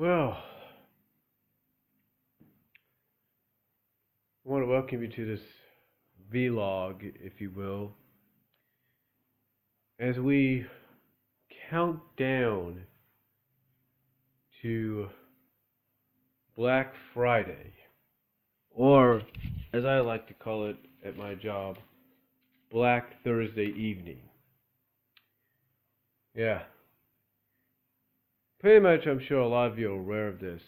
Well, I want to welcome you to this vlog, if you will, as we count down to Black Friday, or as I like to call it at my job, Black Thursday evening. Yeah, pretty much I'm sure a lot of you are aware of this,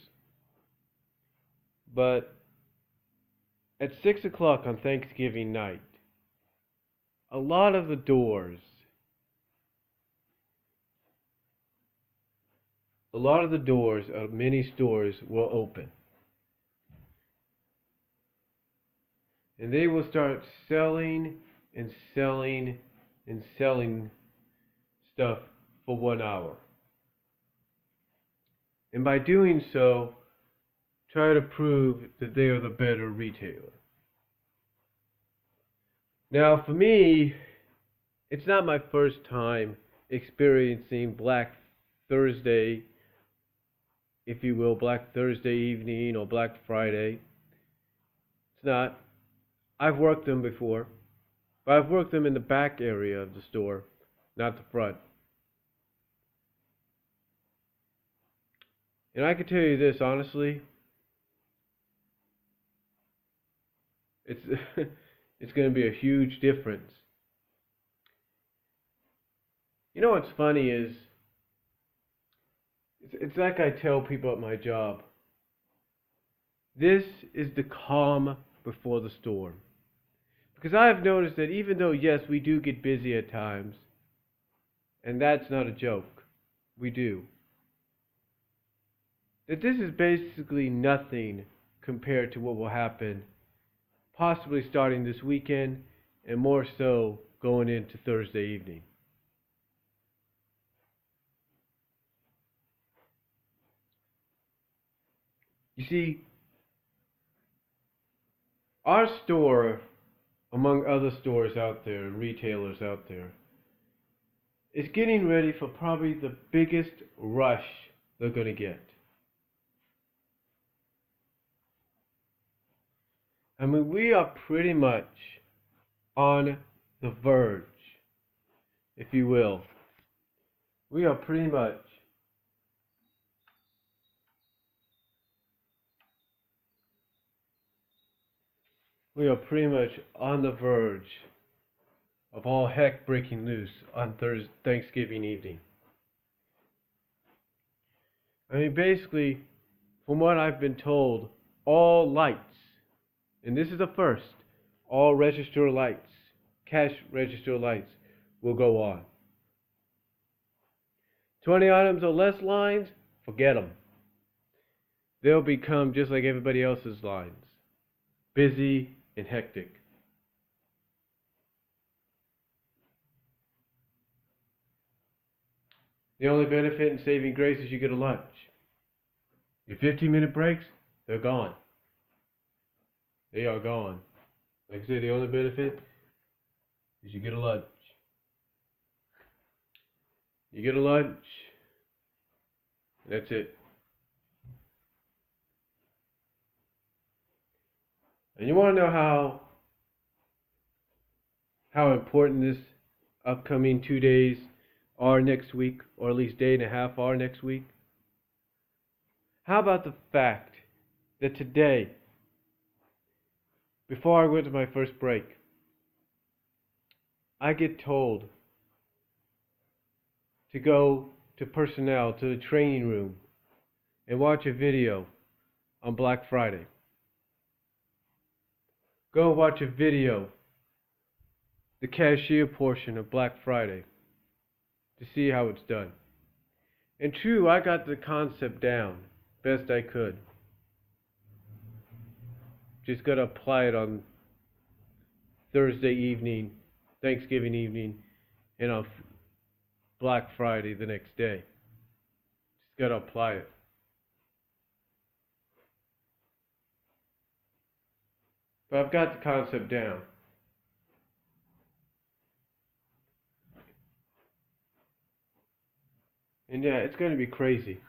but at 6 o'clock on Thanksgiving night, a lot of the doors of many stores will open. And they will start selling and selling and selling stuff for 1 hour. And by doing so, try to prove that they are the better retailer. Now, for me, it's not my first time experiencing Black Thursday, if you will, Black Thursday evening or Black Friday. It's not. I've worked them before, but I've worked them in the back area of the store, not the front. And I can tell you this honestly, it's it's going to be a huge difference. You know what's funny is it's like I tell people at my job. This is the calm before the storm. Because I have noticed that even though, yes, we do get busy at times, and that's not a joke, we do, that this is basically nothing compared to what will happen possibly starting this weekend and more so going into Thursday evening. You see, our store, among other stores out there, retailers out there, is getting ready for probably the biggest rush they're going to get. I mean, we are pretty much on the verge, if you will. We are pretty much on the verge of all heck breaking loose on Thanksgiving evening. I mean, basically, from what I've been told, all lights, and this is the first, all register lights, cash register lights, will go on. 20 items or less lines, forget them. They'll become just like everybody else's lines, busy and hectic. The only benefit in saving grace is you get a lunch. Your 15-minute breaks, they're gone. They are gone. Like I say, the only benefit is you get a lunch. You get a lunch, that's it. And you want to know how important this upcoming 2 days are next week, or at least day and a half are next week? How about the fact that today, before I went to my first break, I get told to go to personnel, to the training room, and watch a video on Black Friday. Go watch a video, the cashier portion of Black Friday, to see how it's done. And true, I got the concept down best I could. Just got to apply it on Thursday evening, Thanksgiving evening, and on Black Friday the next day. Just got to apply it. But I've got the concept down. And yeah, it's going to be crazy.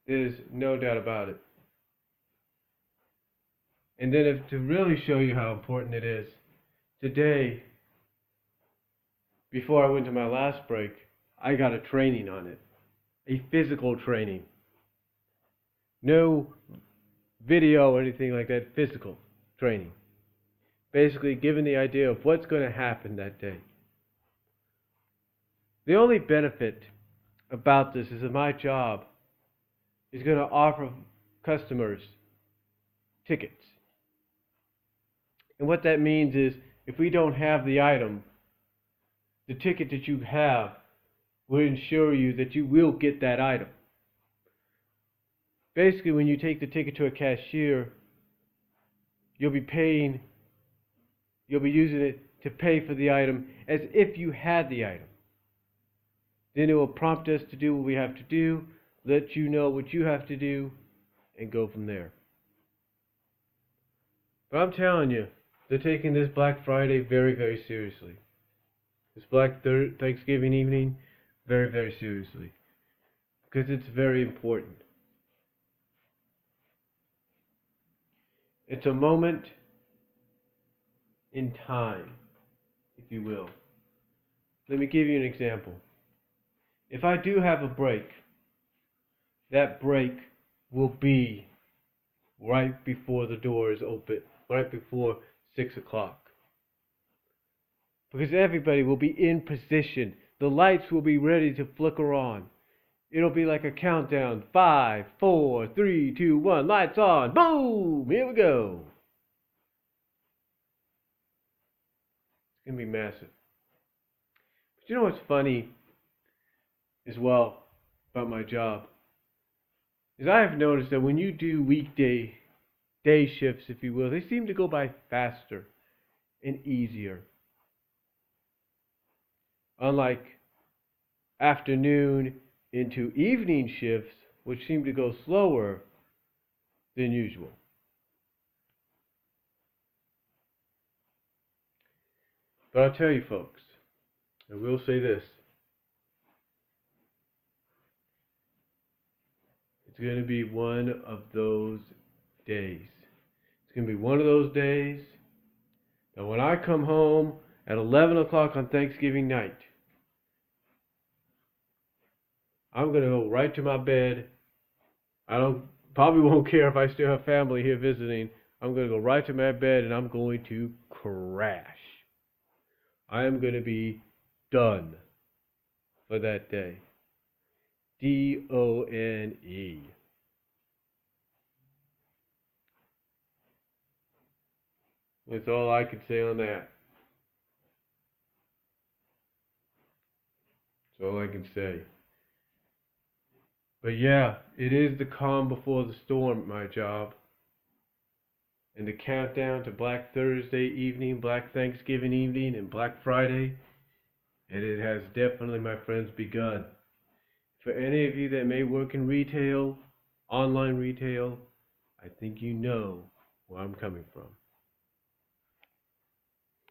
There's no doubt about it. And then to really show you how important it is, today, before I went to my last break, I got a training on it. A physical training. No video or anything like that, physical training. Basically giving the idea of what's going to happen that day. The only benefit about this is that my job is going to offer customers tickets. And what that means is if we don't have the item, the ticket that you have will ensure you that you will get that item. Basically, when you take the ticket to a cashier, you'll be using it to pay for the item as if you had the item. Then it will prompt us to do what we have to do, let you know what you have to do, and go from there. But I'm telling you, they're taking this Black Friday very, very seriously. This Thanksgiving evening, very, very seriously. Because it's very important. It's a moment in time, if you will. Let me give you an example. If I do have a break, that break will be right before the doors open, right before 6 o'clock. Because everybody will be in position. The lights will be ready to flicker on. It'll be like a countdown. 5, 4, 3, 2, 1. Lights on. Boom! Here we go. It's going to be massive. But you know what's funny as well about my job? Is I have noticed that when you do weekday day shifts, if you will, they seem to go by faster and easier. Unlike afternoon into evening shifts, which seem to go slower than usual. But I'll tell you folks, I will say this. It's going to be one of those days. It's going to be one of those days that when I come home at 11 o'clock on Thanksgiving night, I'm going to go right to my bed. Probably won't care if I still have family here visiting. I'm going to go right to my bed and I'm going to crash. I am going to be done for that day. D-O-N-E. That's all I can say on that. That's all I can say. But yeah, it is the calm before the storm, my job. And the countdown to Black Thursday evening, Black Thanksgiving evening, and Black Friday. And it has definitely, my friends, begun. For any of you that may work in retail, online retail, I think you know where I'm coming from.